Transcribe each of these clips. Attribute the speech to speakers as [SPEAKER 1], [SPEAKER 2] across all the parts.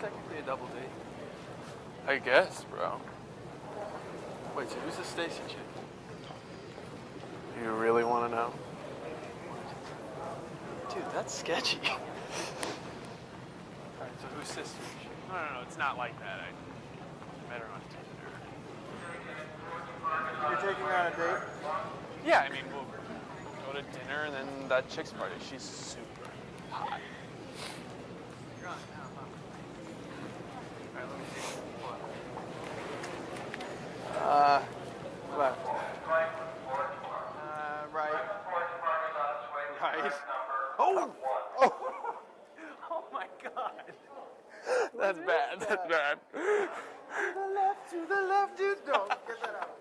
[SPEAKER 1] technically a double date. I guess, bro. Wait, so who's the Stacy chick? You really want to know? Dude, that's sketchy. Alright, so who's sister? No, it's not like that. I met her on Tinder.
[SPEAKER 2] You're taking her on a date?
[SPEAKER 1] Yeah, I mean, we'll go to dinner and then that chick's party. She's super hot. You're on now, huh? Alright, let me see. Left. Right. Right. Oh! Oh! Oh my god. That's bad. That's bad.
[SPEAKER 2] To the left, dude. No, get that out.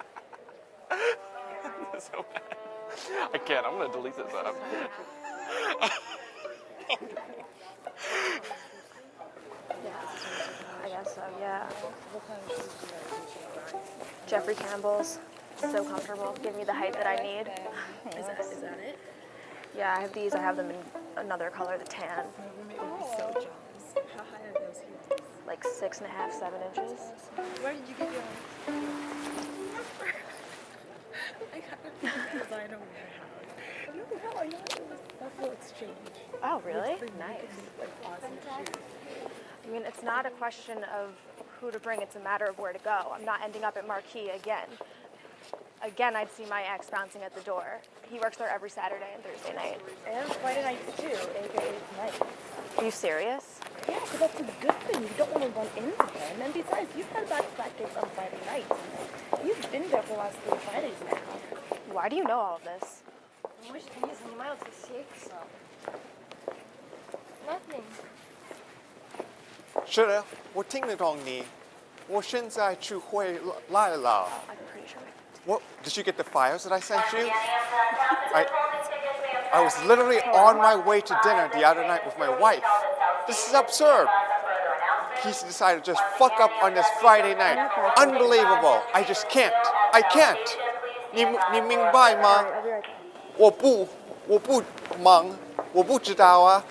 [SPEAKER 1] That's so bad. I can't. I'm gonna delete this app.
[SPEAKER 3] Yeah, I guess so, yeah. Jeffrey Campbell's. So comfortable. Give me the height that I need.
[SPEAKER 4] Is that it?
[SPEAKER 3] Yeah, I have these. I have them in another color, the tan.
[SPEAKER 4] So jealous. How high are those heels?
[SPEAKER 3] Like 6.5, 7 inches.
[SPEAKER 4] Where did you get yours? I got it from the designer warehouse. No, I know it was Buffalo Exchange.
[SPEAKER 3] Oh, really?
[SPEAKER 4] It's the
[SPEAKER 3] Nice.
[SPEAKER 4] like awesome shoes.
[SPEAKER 3] I mean, it's not a question of who to bring. It's a matter of where to go. I'm not ending up at Marquee again. Again, I'd see my ex bouncing at the door. He works there every Saturday and Thursday night.
[SPEAKER 4] And Friday nights too, aka tonight.
[SPEAKER 3] Are you serious?
[SPEAKER 4] Yeah, because that's a good thing. You don't want to run into him. And besides, you've had back-to-back dates on Friday nights. You've been there for the last 3 Fridays now.
[SPEAKER 3] Why do you know all of this?
[SPEAKER 4] Nothing.
[SPEAKER 2] 是的，我听得懂你。我现在就回来了。
[SPEAKER 3] I'm pretty sure.
[SPEAKER 2] What? Did you get the files that I sent you? I was literally on my way to dinner the other night with my wife. This is absurd. He's decided to just fuck up on this Friday night. Unbelievable. I just can't. I can't. 你明白吗？
[SPEAKER 3] I'll be right back.
[SPEAKER 2] 我不忙，我不知道啊。